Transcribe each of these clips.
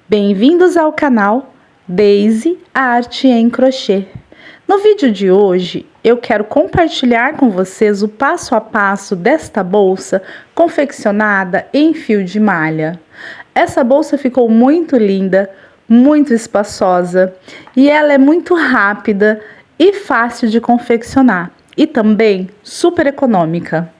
Bem-vindos ao canal Daisy Arte em Crochê. No vídeo de hoje, eu quero compartilhar com vocês o passo a passo desta bolsa confeccionada em fio de malha. Essa bolsa ficou muito linda, muito espaçosa e ela é muito rápida e fácil de confeccionar e também super econômica.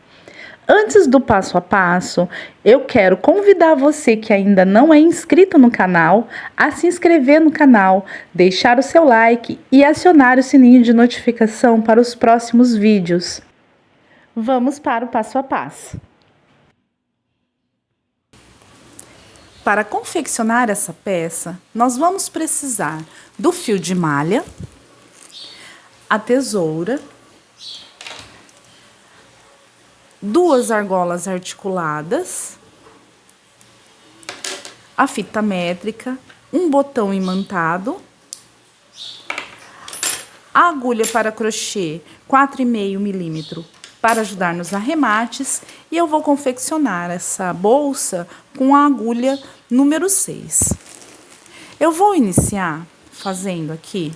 Antes do passo a passo, eu quero convidar você que ainda não é inscrito no canal a se inscrever no canal, deixar o seu like e acionar o sininho de notificação para os próximos vídeos. Vamos para o passo a passo. Para confeccionar essa peça, nós vamos precisar do fio de malha, a tesoura, duas argolas articuladas, a fita métrica, um botão imantado, a agulha para crochê 4,5 milímetro para ajudar nos arremates, e eu vou confeccionar essa bolsa com a agulha número 6. Eu vou iniciar fazendo aqui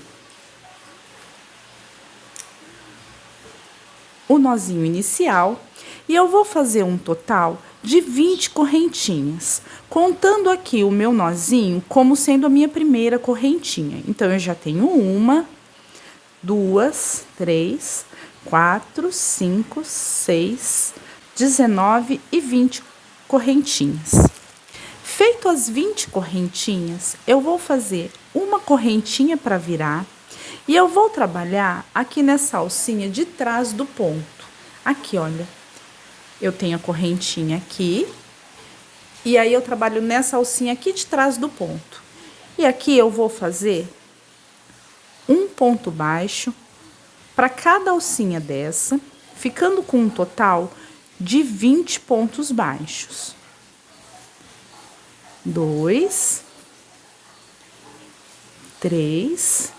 o nozinho inicial. E eu vou fazer um total de 20 correntinhas, contando aqui o meu nozinho como sendo a minha primeira correntinha. Então, eu já tenho 1, 2, 3, 4, 5, 6, 19 e 20 correntinhas. Feito as 20 correntinhas, eu vou fazer uma correntinha para virar e eu vou trabalhar aqui nessa alcinha de trás do ponto. Aqui, olha. Eu tenho a correntinha aqui, e aí eu trabalho nessa alcinha aqui de trás do ponto. E aqui eu vou fazer um ponto baixo para cada alcinha dessa, ficando com um total de 20 pontos baixos. 2, 3,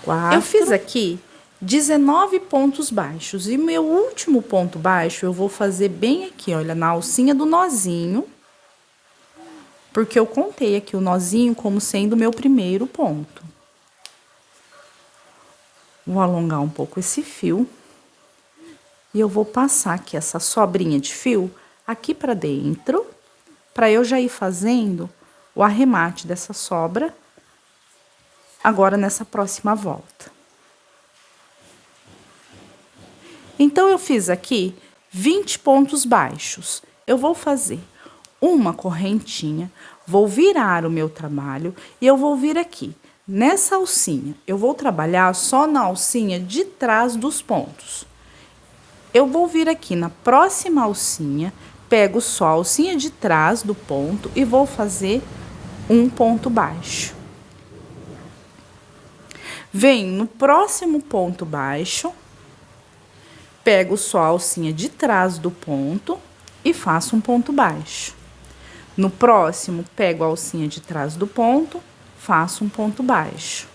4. Eu fiz aqui 19 pontos baixos, e meu último ponto baixo eu vou fazer bem aqui, olha, na alcinha do nozinho, porque eu contei aqui o nozinho como sendo o meu primeiro ponto. Vou alongar um pouco esse fio e eu vou passar aqui essa sobrinha de fio aqui para dentro, para eu já ir fazendo o arremate dessa sobra agora nessa próxima volta. Então, eu fiz aqui 20 pontos baixos. Eu vou fazer uma correntinha, vou virar o meu trabalho e eu vou vir aqui. Nessa alcinha, eu vou trabalhar só na alcinha de trás dos pontos. Eu vou vir aqui na próxima alcinha, pego só a alcinha de trás do ponto e vou fazer um ponto baixo. Venho no próximo ponto baixo, pego só a alcinha de trás do ponto e faço um ponto baixo. No próximo, pego a alcinha de trás do ponto, faço um ponto baixo.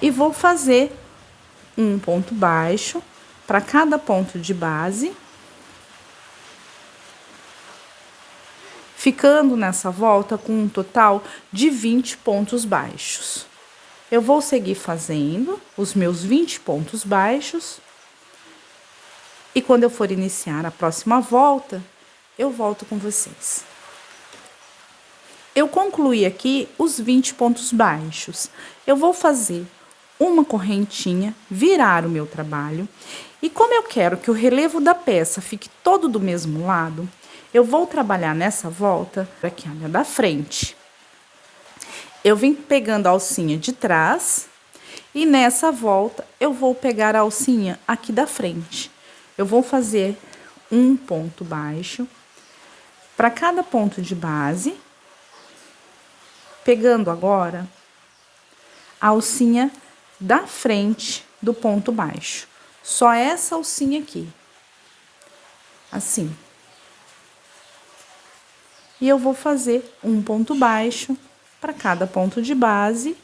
E vou fazer um ponto baixo para cada ponto de base, ficando nessa volta com um total de 20 pontos baixos. Eu vou seguir fazendo os meus 20 pontos baixos. E quando eu for iniciar a próxima volta, eu volto com vocês. Eu concluí aqui os 20 pontos baixos. Eu vou fazer uma correntinha, virar o meu trabalho. E como eu quero que o relevo da peça fique todo do mesmo lado, eu vou trabalhar nessa volta aqui, olha, da frente. Eu vim pegando a alcinha de trás e nessa volta eu vou pegar a alcinha aqui da frente. Eu vou fazer um ponto baixo para cada ponto de base, pegando agora a alcinha da frente do ponto baixo. Só essa alcinha aqui. Assim. E eu vou fazer um ponto baixo para cada ponto de base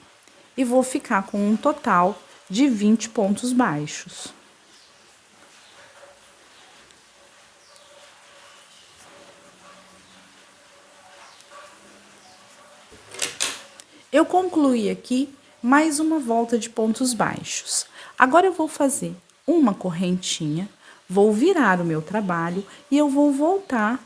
e vou ficar com um total de 20 pontos baixos. Eu concluí aqui mais uma volta de pontos baixos. Agora eu vou fazer uma correntinha, vou virar o meu trabalho e eu vou voltar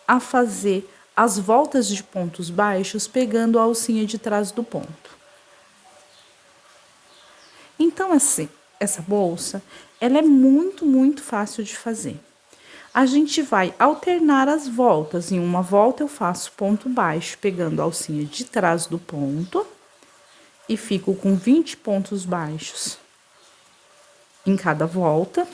a fazer as voltas de pontos baixos pegando a alcinha de trás do ponto. Então, assim, essa bolsa, ela é muito fácil de fazer. A gente vai alternar as voltas. Em uma volta eu faço ponto baixo, pegando a alcinha de trás do ponto e fico com 20 pontos baixos em cada volta.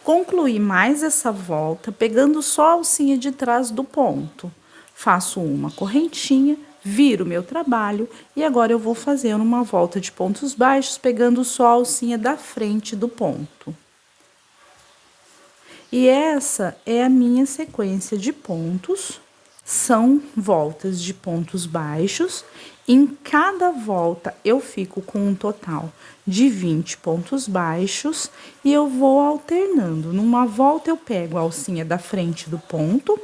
Concluí mais essa volta, pegando só a alcinha de trás do ponto. Faço uma correntinha, viro meu trabalho e agora eu vou fazer uma volta de pontos baixos, pegando só a alcinha da frente do ponto. E essa é a minha sequência de pontos. São voltas de pontos baixos. Em cada volta eu fico com um total de 20 pontos baixos e eu vou alternando. Numa volta eu pego a alcinha da frente do ponto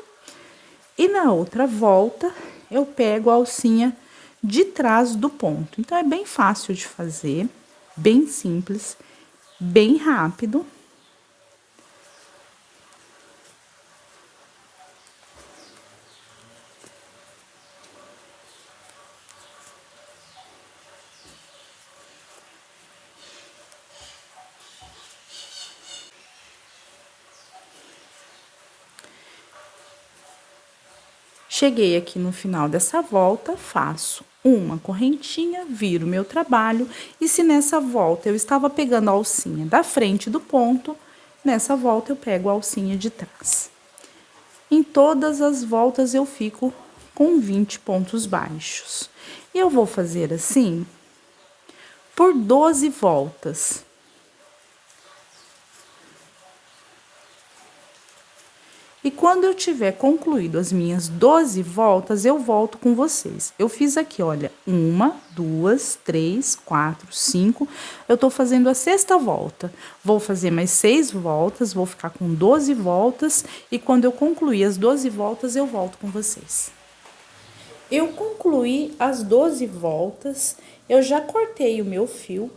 e na outra volta eu pego a alcinha de trás do ponto. Então é bem fácil de fazer, bem simples, bem rápido. Cheguei aqui no final dessa volta, faço uma correntinha, viro meu trabalho, e se nessa volta eu estava pegando a alcinha da frente do ponto, nessa volta eu pego a alcinha de trás. Em todas as voltas eu fico com 20 pontos baixos. E eu vou fazer assim por 12 voltas. E quando eu tiver concluído as minhas 12 voltas, eu volto com vocês. Eu fiz aqui, olha, 1, 2, 3, 4, 5. Eu tô fazendo a sexta volta. Vou fazer mais 6 voltas, vou ficar com 12 voltas. E quando eu concluir as 12 voltas, eu volto com vocês. Eu concluí as 12 voltas, eu já cortei o meu fio.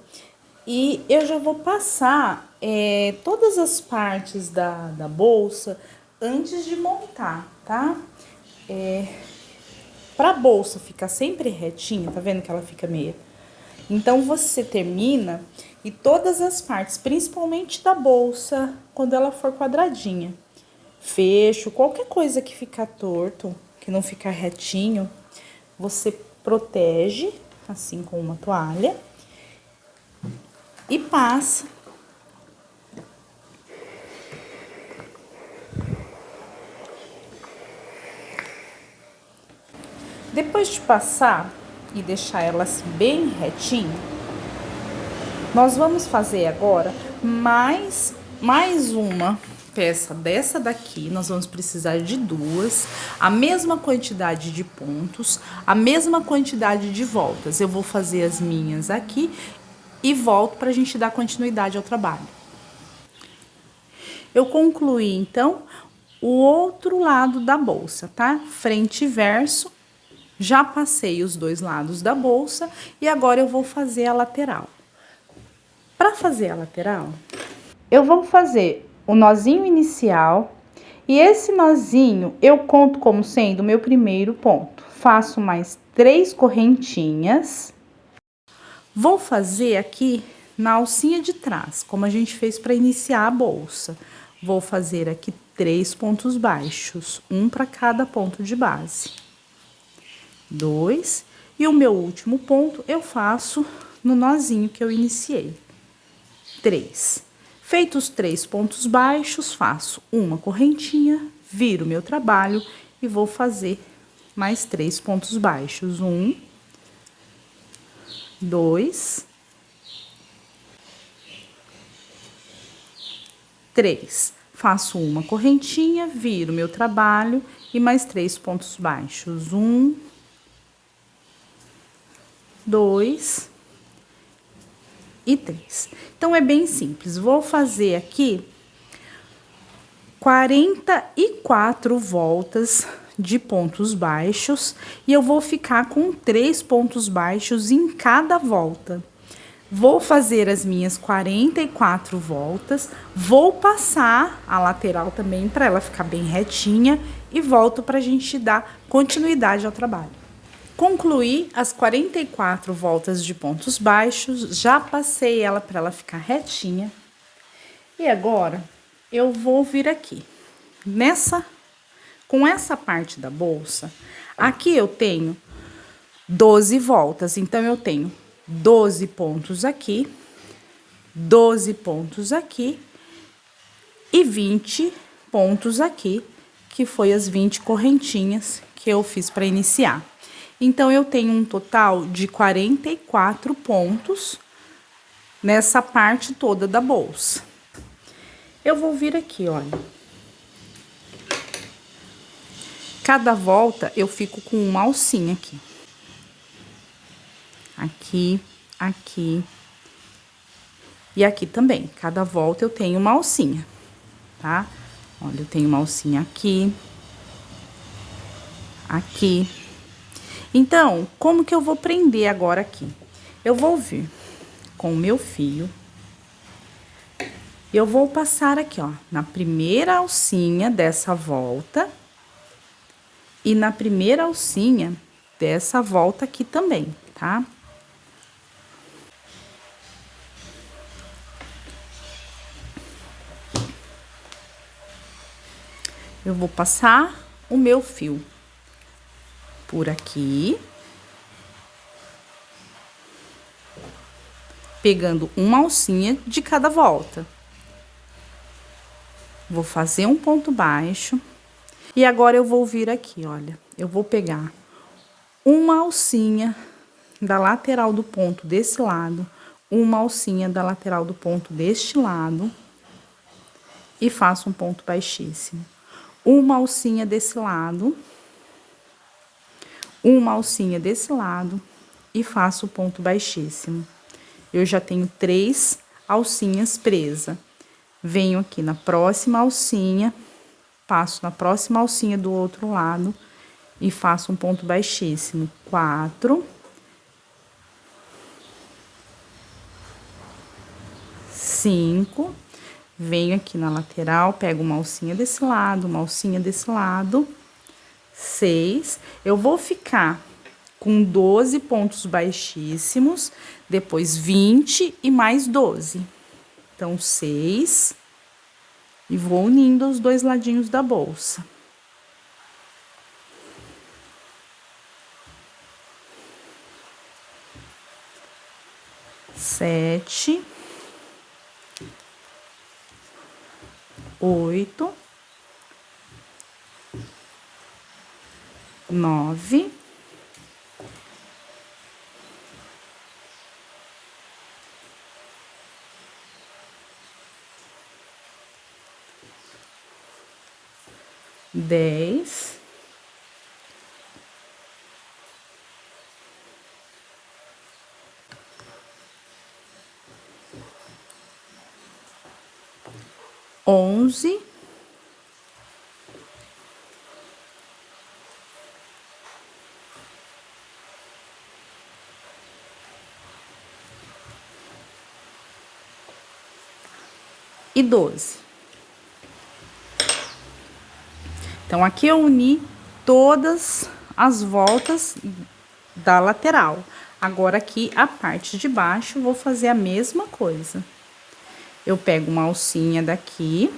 E eu já vou passar todas as partes da bolsa antes de montar, tá? Pra bolsa ficar sempre retinha, tá vendo que ela fica meia? Então, você termina e todas as partes, principalmente da bolsa, quando ela for quadradinha, fecho, qualquer coisa que ficar torto, que não ficar retinho, você protege, assim, com uma toalha e passa. Depois de passar e deixar ela assim bem retinha, nós vamos fazer agora mais uma peça dessa daqui. Nós vamos precisar de duas, a mesma quantidade de pontos, a mesma quantidade de voltas. Eu vou fazer as minhas aqui e volto pra gente dar continuidade ao trabalho. Eu concluí, então, o outro lado da bolsa, tá? Frente e verso. Já passei os dois lados da bolsa e agora eu vou fazer a lateral. Para fazer a lateral, eu vou fazer o nozinho inicial e esse nozinho eu conto como sendo o meu primeiro ponto. Faço mais 3 correntinhas. Vou fazer aqui na alcinha de trás, como a gente fez para iniciar a bolsa. Vou fazer aqui 3 pontos baixos, um para cada ponto de base. 2, e o meu último ponto eu faço no nozinho que eu iniciei. 3. Feitos 3 pontos baixos, faço uma correntinha, viro meu trabalho e vou fazer mais 3 pontos baixos. 1, 2, 3. Faço uma correntinha, viro meu trabalho e mais 3 pontos baixos. 1, 2 e 3. Então, é bem simples. Vou fazer aqui 44 voltas, de pontos baixos e eu vou ficar com 3 pontos baixos em cada volta. Vou fazer as minhas 44 voltas, vou passar a lateral também para ela ficar bem retinha e volto para a gente dar continuidade ao trabalho. Concluí as 44 voltas de pontos baixos, já passei ela para ela ficar retinha. E agora eu vou vir aqui, com essa parte da bolsa, aqui eu tenho 12 voltas, então eu tenho 12 pontos aqui, 12 pontos aqui e 20 pontos aqui, que foi as 20 correntinhas que eu fiz para iniciar. Então, eu tenho um total de 44 pontos nessa parte toda da bolsa. Eu vou vir aqui, olha. Cada volta eu fico com uma alcinha aqui. Aqui, aqui e aqui também. Cada volta eu tenho uma alcinha, tá? Olha, eu tenho uma alcinha aqui, aqui. Então, como que eu vou prender agora aqui? Eu vou vir com o meu fio. Eu vou passar aqui, ó, na primeira alcinha dessa volta e na primeira alcinha dessa volta aqui também, tá? Eu vou passar o meu fio por aqui, pegando uma alcinha de cada volta. Vou fazer um ponto baixo e agora eu vou vir aqui, olha, eu vou pegar uma alcinha da lateral do ponto desse lado, uma alcinha da lateral do ponto deste lado e faço um ponto baixíssimo. Uma alcinha desse lado, uma alcinha desse lado e faço o ponto baixíssimo. Eu já tenho 3 alcinhas presas. Venho aqui na próxima alcinha, passo na próxima alcinha do outro lado e faço um ponto baixíssimo. 4, 5, venho aqui na lateral, pego uma alcinha desse lado, uma alcinha desse lado, 6. Eu vou ficar com 12 pontos baixíssimos, depois 20 e mais 12. Então, 6. E vou unindo os dois ladinhos da bolsa. Sete. 8, 9, 10, 11, 12. Então, aqui eu uni todas as voltas da lateral. Agora, aqui, a parte de baixo, vou fazer a mesma coisa. Eu pego uma alcinha daqui.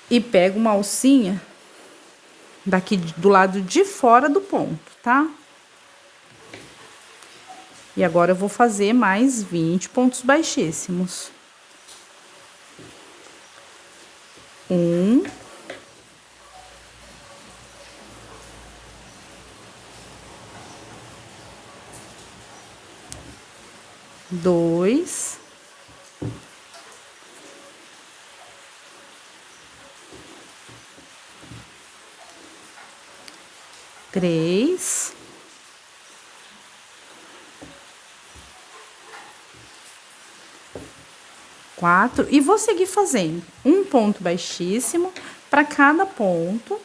E pego uma alcinha daqui do lado de fora do ponto, tá? E agora, eu vou fazer mais 20 pontos baixíssimos. 1, 2, 3, 4 e vou seguir fazendo um ponto baixíssimo para cada ponto,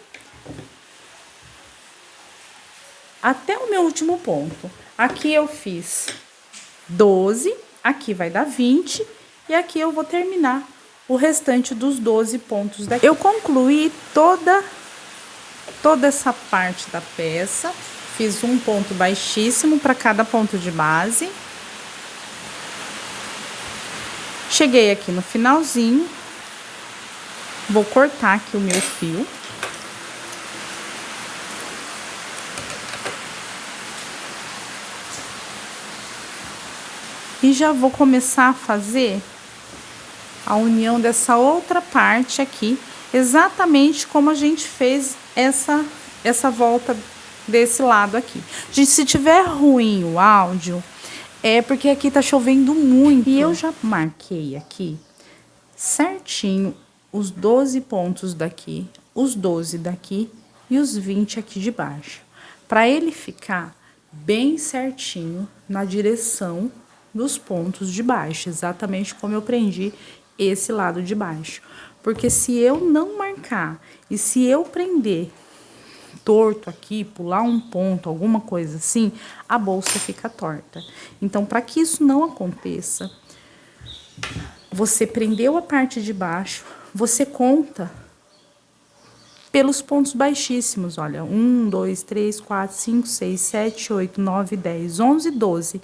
até o meu último ponto. Aqui eu fiz 12, aqui vai dar 20, e aqui eu vou terminar o restante dos 12 pontos daqui. Eu concluí toda essa parte da peça, fiz um ponto baixíssimo para cada ponto de base. Cheguei aqui no finalzinho, vou cortar aqui o meu fio. E já vou começar a fazer a união dessa outra parte aqui, exatamente como a gente fez essa volta desse lado aqui. Gente, se tiver ruim o áudio, é porque aqui tá chovendo muito. E eu já marquei aqui certinho os 12 pontos daqui, os 12 daqui e os 20 aqui de baixo, para ele ficar bem certinho na direção dos pontos de baixo, exatamente como eu prendi esse lado de baixo. Porque se eu não marcar e se eu prender torto aqui, pular um ponto, alguma coisa assim, a bolsa fica torta. Então, para que isso não aconteça, você prendeu a parte de baixo, você conta pelos pontos baixíssimos, olha, 1, 2, 3, 4, 5, 6, 7, 8, 9, 10, 11, 12.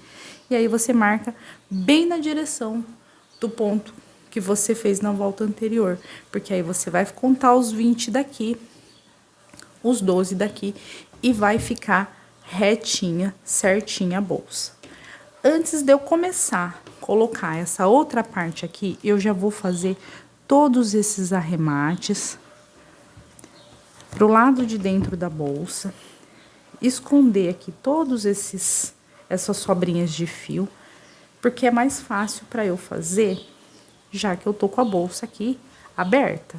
E aí você marca bem na direção do ponto que você fez na volta anterior, porque aí você vai contar os 20 daqui, os 12 daqui, e vai ficar retinha, certinha a bolsa. Antes de eu começar a colocar essa outra parte aqui, eu já vou fazer todos esses arremates pro lado de dentro da bolsa, esconder aqui todos essas sobrinhas de fio, porque é mais fácil para eu fazer, já que eu tô com a bolsa aqui aberta.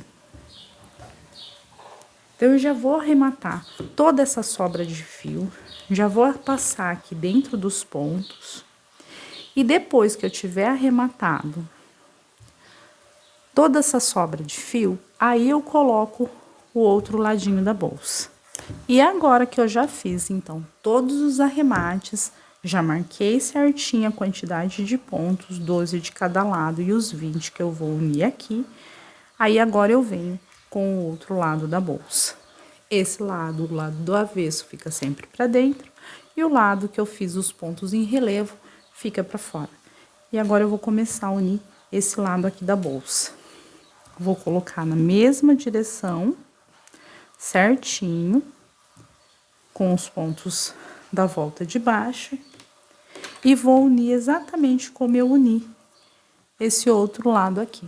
Então, eu já vou arrematar toda essa sobra de fio, já vou passar aqui dentro dos pontos, e depois que eu tiver arrematado toda essa sobra de fio, aí eu coloco o outro ladinho da bolsa. E agora que eu já fiz, então, todos os arremates, já marquei certinho a quantidade de pontos, 12 de cada lado e os 20 que eu vou unir aqui. Aí, agora eu venho com o outro lado da bolsa. Esse lado, o lado do avesso, fica sempre pra dentro. E o lado que eu fiz os pontos em relevo, fica pra fora. E agora eu vou começar a unir esse lado aqui da bolsa. Vou colocar na mesma direção, certinho, com os pontos da volta de baixo, e vou unir exatamente como eu uni esse outro lado aqui.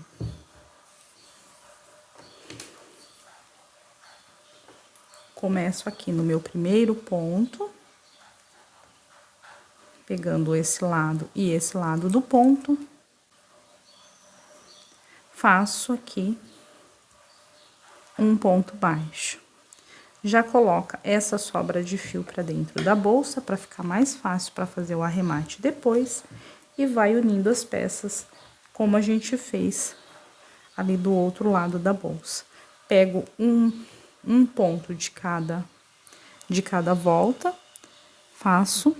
Começo aqui no meu primeiro ponto, pegando esse lado e esse lado do ponto, faço aqui um ponto baixo. Já coloca essa sobra de fio para dentro da bolsa, para ficar mais fácil para fazer o arremate depois, e vai unindo as peças, como a gente fez ali do outro lado da bolsa. Pego um ponto de cada volta, faço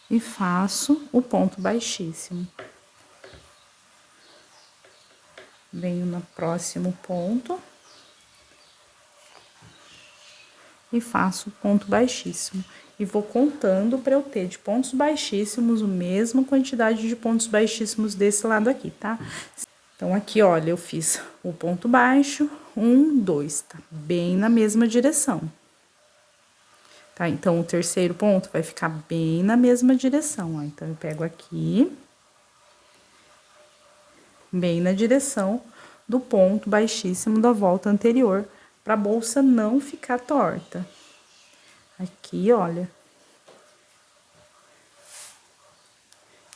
e faço o ponto baixíssimo. Venho no próximo ponto e faço o ponto baixíssimo. E vou contando para eu ter de pontos baixíssimos a mesma quantidade de pontos baixíssimos desse lado aqui, tá? Então, aqui, olha, eu fiz o ponto baixo, 1, 2, tá bem na mesma direção. Tá? Então, o terceiro ponto vai ficar bem na mesma direção, ó. Então, eu pego aqui, bem na direção do ponto baixíssimo da volta anterior, para a bolsa não ficar torta. Aqui, olha.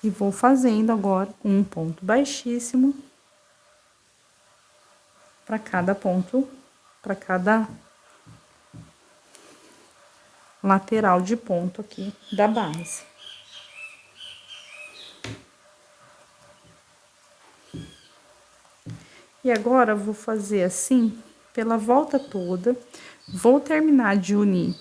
E vou fazendo agora um ponto baixíssimo para cada ponto, para cada lateral de ponto aqui da base. E agora, vou fazer assim, pela volta toda. Vou terminar de unir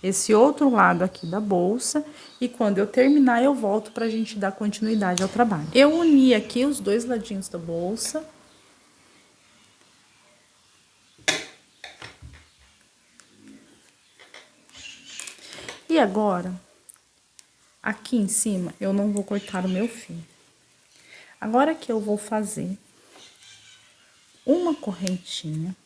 esse outro lado aqui da bolsa. E quando eu terminar, eu volto pra gente dar continuidade ao trabalho. Eu uni aqui os dois ladinhos da bolsa. E agora, aqui em cima, eu não vou cortar o meu fio. Agora que eu vou fazer uma correntinha,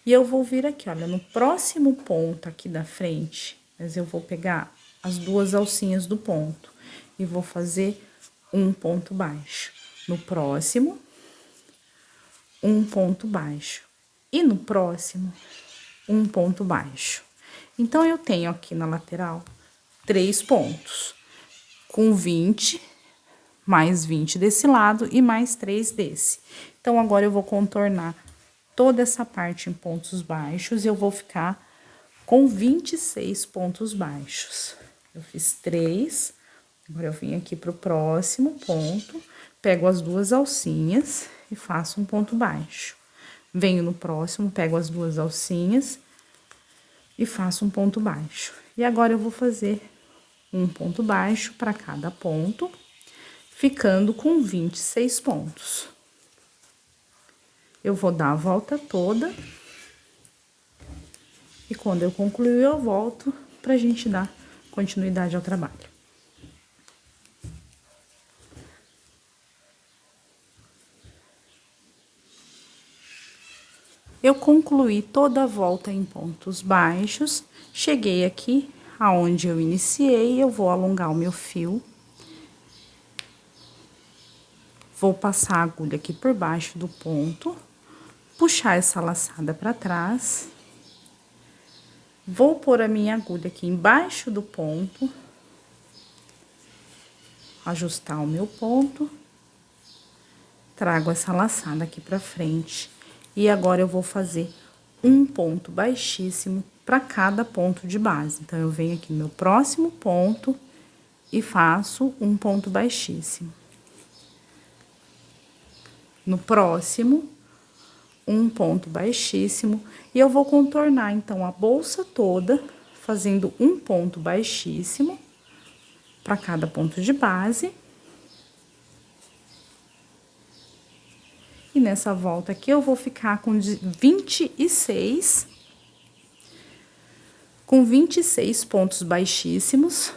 e eu vou vir aqui, olha, no próximo ponto aqui da frente, mas eu vou pegar as duas alcinhas do ponto e vou fazer um ponto baixo. No próximo, um ponto baixo. E no próximo, um ponto baixo. Então, eu tenho aqui na lateral 3 pontos, com 20, mais 20 desse lado e mais 3 desse. Então, agora eu vou contornar toda essa parte em pontos baixos e eu vou ficar com 26 pontos baixos. Eu fiz 3, agora eu vim aqui pro próximo ponto, pego as duas alcinhas e faço um ponto baixo. Venho no próximo, pego as duas alcinhas e faço um ponto baixo. E agora eu vou fazer um ponto baixo para cada ponto, ficando com 26 pontos. Eu vou dar a volta toda. E quando eu concluir, eu volto pra gente dar continuidade ao trabalho. Eu concluí toda a volta em pontos baixos, cheguei aqui aonde eu iniciei, eu vou alongar o meu fio. Vou passar a agulha aqui por baixo do ponto, puxar essa laçada pra trás. Vou pôr a minha agulha aqui embaixo do ponto, ajustar o meu ponto, trago essa laçada aqui pra frente. E agora eu vou fazer um ponto baixíssimo para cada ponto de base. Então, eu venho aqui no meu próximo ponto e faço um ponto baixíssimo. No próximo, um ponto baixíssimo. E eu vou contornar, então, a bolsa toda, fazendo um ponto baixíssimo para cada ponto de base. E nessa volta aqui, eu vou ficar com 26 pontos baixíssimos.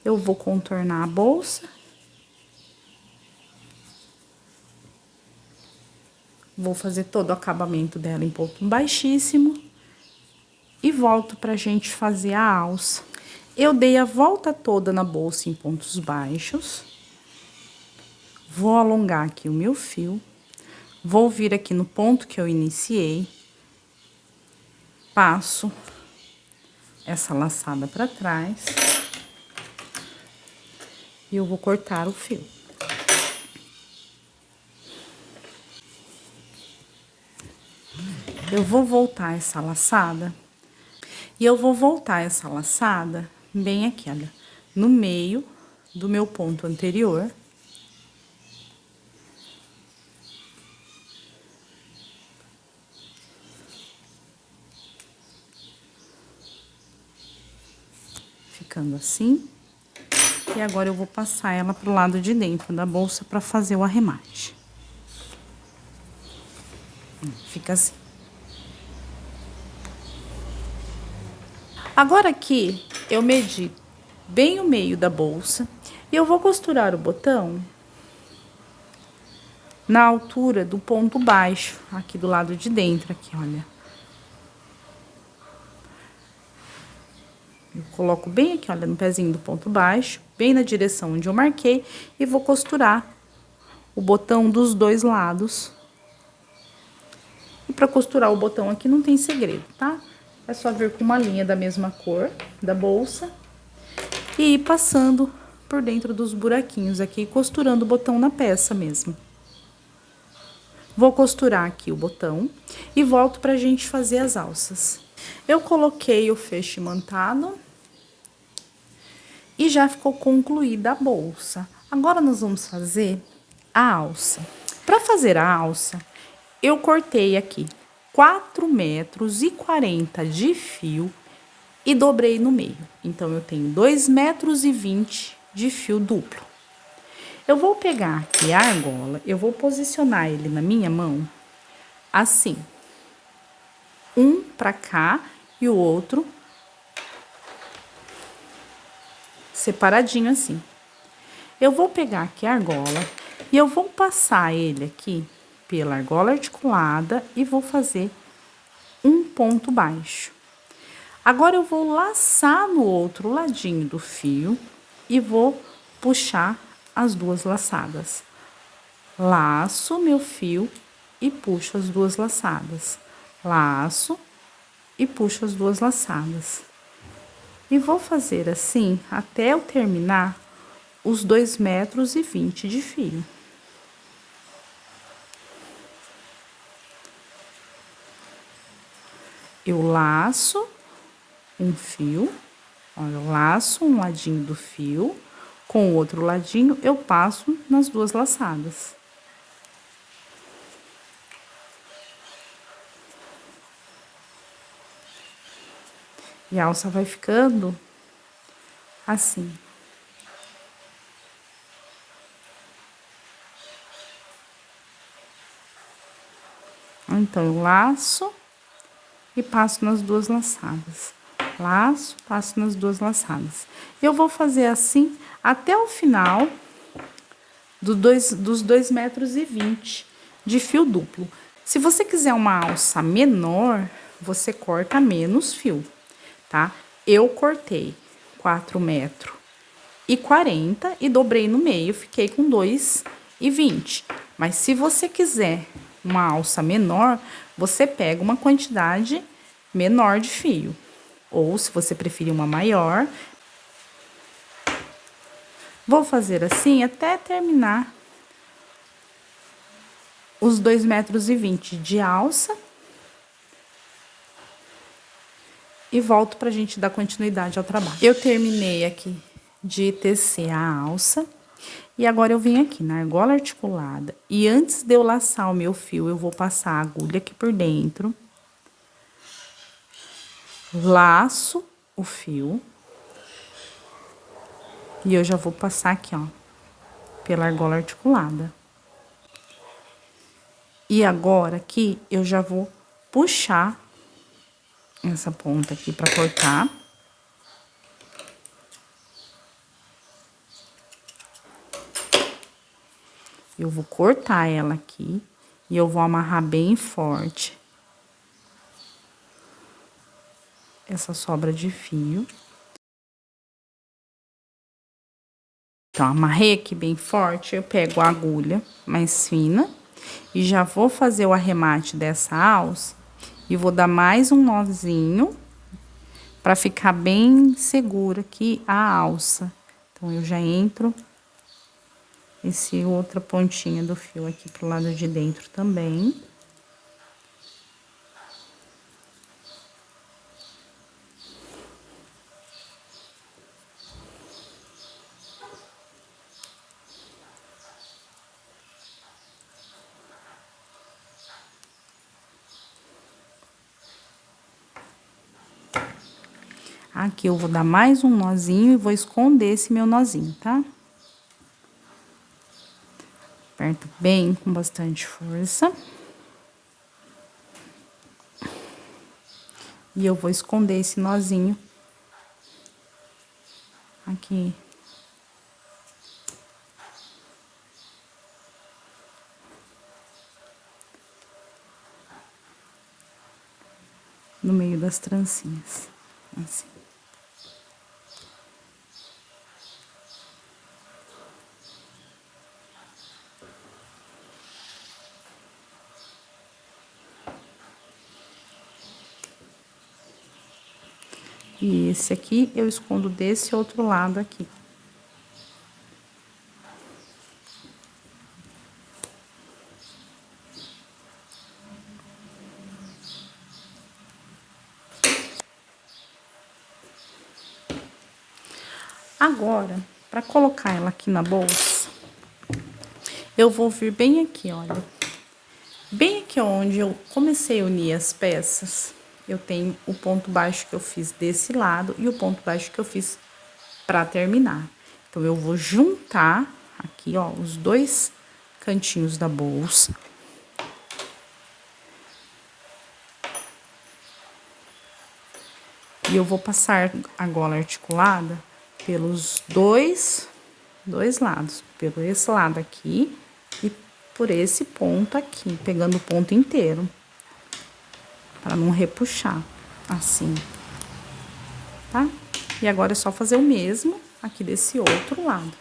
Eu vou contornar a bolsa. Vou fazer todo o acabamento dela em ponto baixíssimo. E volto pra gente fazer a alça. Eu dei a volta toda na bolsa em pontos baixos. Vou alongar aqui o meu fio, vou vir aqui no ponto que eu iniciei, passo essa laçada pra trás e eu vou cortar o fio. Eu vou voltar essa laçada e eu vou voltar essa laçada bem aqui, olha, no meio do meu ponto anterior. Ficando assim. E agora eu vou passar ela pro lado de dentro da bolsa para fazer o arremate. Fica assim. Agora aqui, eu medi bem o meio da bolsa e eu vou costurar o botão na altura do ponto baixo, aqui do lado de dentro, aqui, olha. Eu coloco bem aqui, olha, no pezinho do ponto baixo, bem na direção onde eu marquei, e vou costurar o botão dos dois lados. E pra costurar o botão aqui não tem segredo, tá? É só vir com uma linha da mesma cor da bolsa e ir passando por dentro dos buraquinhos aqui, costurando o botão na peça mesmo. Vou costurar aqui o botão e volto pra gente fazer as alças. Eu coloquei o feixe imantado e já ficou concluída a bolsa. Agora, nós vamos fazer a alça. Para fazer a alça, eu cortei aqui 4,40 m de fio e dobrei no meio. Então, eu tenho 2,20 m de fio duplo. Eu vou pegar aqui a argola, eu vou posicionar ele na minha mão, assim. Um para cá e o outro separadinho assim. Eu vou pegar aqui a argola e eu vou passar ele aqui pela argola articulada e vou fazer um ponto baixo. Agora, eu vou laçar no outro ladinho do fio e vou puxar as duas laçadas. Laço meu fio e puxo as duas laçadas. Laço e puxo as duas laçadas. E vou fazer assim até eu terminar os 2,20 m de fio. Eu laço um fio, olha, eu laço um ladinho do fio, com o outro ladinho eu passo nas duas laçadas. E a alça vai ficando assim. Então, eu laço e passo nas duas laçadas. Laço, passo nas duas laçadas. Eu vou fazer assim até o final dos 2,20 m de fio duplo. Se você quiser uma alça menor, você corta menos fio, tá? Eu cortei 4,40 m e dobrei no meio, fiquei com 2,20 m. Mas se você quiser uma alça menor, você pega uma quantidade menor de fio. Ou, se você preferir uma maior, vou fazer assim até terminar os 2,20 m de alça. E volto pra gente dar continuidade ao trabalho. Eu terminei aqui de tecer a alça. E agora eu vim aqui na argola articulada. E antes de eu laçar o meu fio, eu vou passar a agulha aqui por dentro. Laço o fio. E eu já vou passar aqui, ó, pela argola articulada. E agora aqui eu já vou puxar essa ponta aqui pra cortar. Eu vou cortar ela aqui e eu vou amarrar bem forte essa sobra de fio. Então, amarrei aqui bem forte, eu pego a agulha mais fina e já vou fazer o arremate dessa alça e vou dar mais um nozinho para ficar bem segura aqui a alça. Então, eu já entro esse outra pontinha do fio aqui pro lado de dentro também. Aqui eu vou dar mais um nozinho e vou esconder esse meu nozinho, tá? Aperto bem, com bastante força. E eu vou esconder esse nozinho aqui. No meio das trancinhas, assim. E esse aqui eu escondo desse outro lado aqui. Agora, para colocar ela aqui na bolsa, Eu vou vir bem aqui, olha. Bem aqui onde eu comecei a unir as peças, eu tenho o ponto baixo que eu fiz desse lado e o ponto baixo que eu fiz pra terminar. Então, eu vou juntar aqui, ó, os dois cantinhos da bolsa. E eu vou passar a gola articulada pelos dois lados, pelo esse lado aqui e por esse ponto aqui, pegando o ponto inteiro, para não repuxar, assim, tá? E agora é só fazer o mesmo aqui desse outro lado.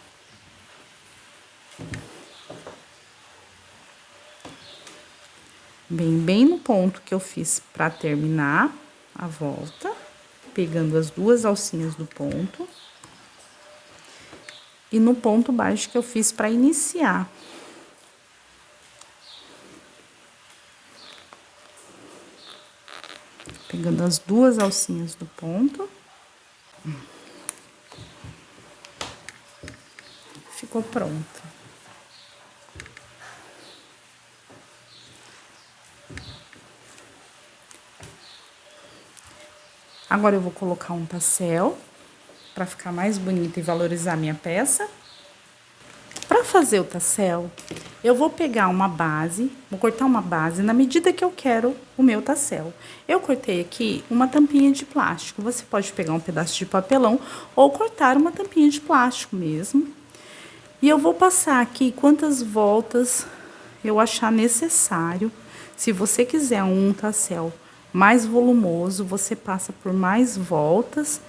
Bem no ponto que eu fiz para terminar a volta, pegando as duas alcinhas do ponto. E no ponto baixo que eu fiz para iniciar. Pegando as duas alcinhas do ponto. Ficou pronto. Agora, eu vou colocar um tassel, para ficar mais bonita e valorizar minha peça. Para fazer o tassel, eu vou pegar uma base, vou cortar uma base na medida que eu quero o meu tassel. Eu cortei aqui uma tampinha de plástico. Você pode pegar um pedaço de papelão ou cortar uma tampinha de plástico mesmo. E eu vou passar aqui quantas voltas eu achar necessário. Se você quiser um tassel mais volumoso, você passa por mais voltas.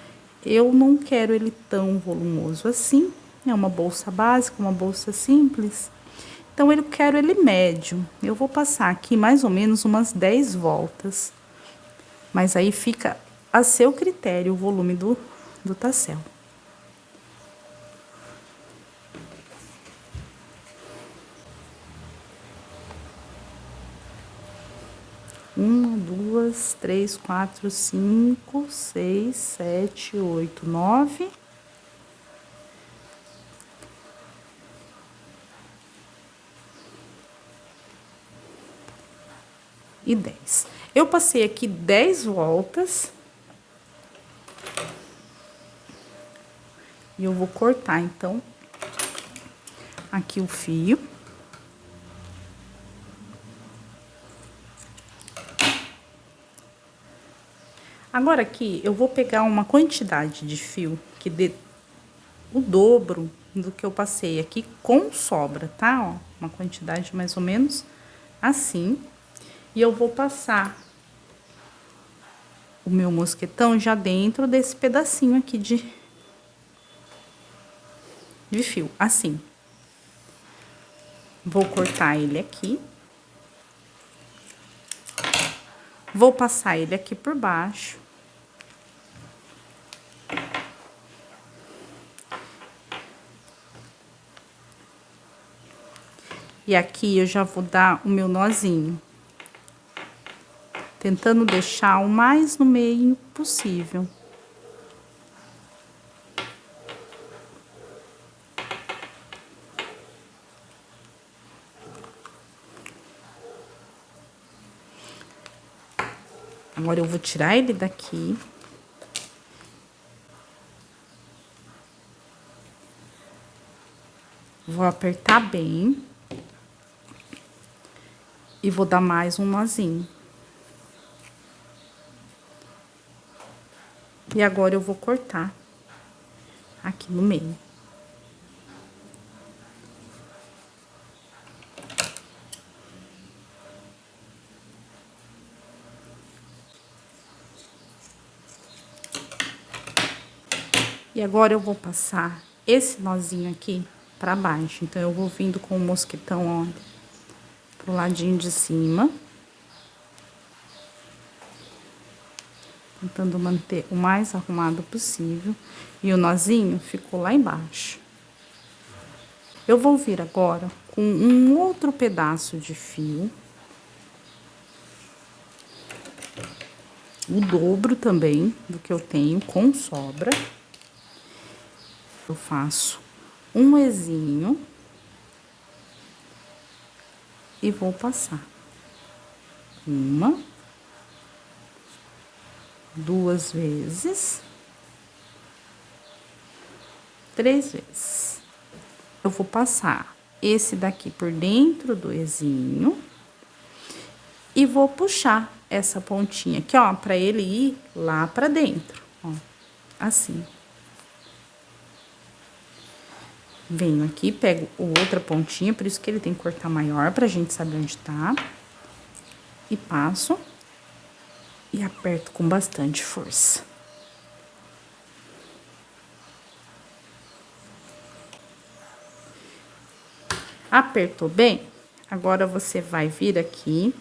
Eu não quero ele tão volumoso assim. É uma bolsa básica, uma bolsa simples. Então, eu quero ele médio. Eu vou passar aqui mais ou menos umas 10 voltas. Mas aí fica a seu critério o volume do tassel. Uma, duas, três, quatro, cinco, seis, sete, oito, 9. E 10. Eu passei aqui 10 voltas. E eu vou cortar, então, aqui o fio. Agora, aqui, eu vou pegar uma quantidade de fio que dê o dobro do que eu passei aqui com sobra, tá? Ó, uma quantidade mais ou menos assim. E eu vou passar o meu mosquetão já dentro desse pedacinho aqui de fio, assim. Vou cortar ele aqui. Vou passar ele aqui por baixo. E aqui eu já vou dar o meu nozinho. Tentando deixar o mais no meio possível. Agora, eu vou tirar ele daqui. Vou apertar bem. E vou dar mais um nozinho. E agora, eu vou cortar aqui no meio. E agora, eu vou passar esse nozinho aqui pra baixo. Então, eu vou vindo com o mosquetão, ó, pro ladinho de cima. Tentando manter o mais arrumado possível. E o nozinho ficou lá embaixo. Eu vou vir agora com um outro pedaço de fio. O dobro também do que eu tenho com sobra. Eu faço um ezinho. e vou passar. 1, 2 vezes, 3 vezes. Eu vou passar esse daqui por dentro do ezinho e vou puxar essa pontinha aqui, ó, pra ele ir lá pra dentro, ó, assim. Venho aqui, pego outra pontinha, por isso que ele tem que cortar maior, pra gente saber onde tá. E passo e aperto com bastante força. Apertou bem? Agora, você vai vir aqui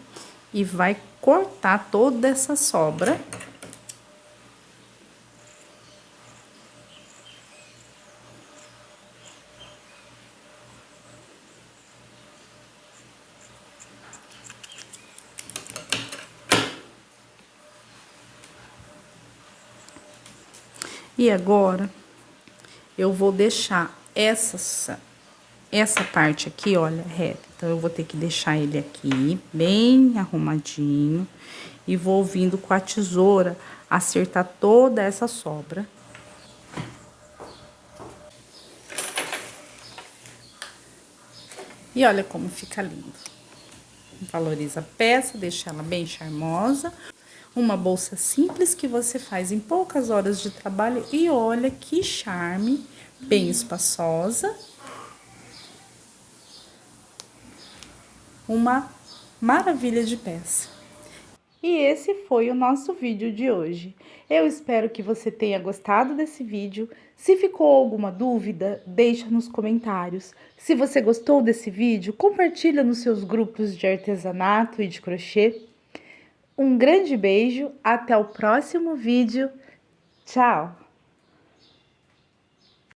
e vai cortar toda essa sobra. E agora, eu vou deixar essa parte aqui, olha, reta. Então, eu vou ter que deixar ele aqui, bem arrumadinho. E vou vindo com a tesoura, acertar toda essa sobra. E olha como fica lindo. Valoriza a peça, deixa ela bem charmosa. Uma bolsa simples que você faz em poucas horas de trabalho. E olha que charme, bem espaçosa. Uma maravilha de peça. E esse foi o nosso vídeo de hoje. Eu espero que você tenha gostado desse vídeo. Se ficou alguma dúvida, deixa nos comentários. Se você gostou desse vídeo, compartilha nos seus grupos de artesanato e de crochê. Um grande beijo, até o próximo vídeo. Tchau!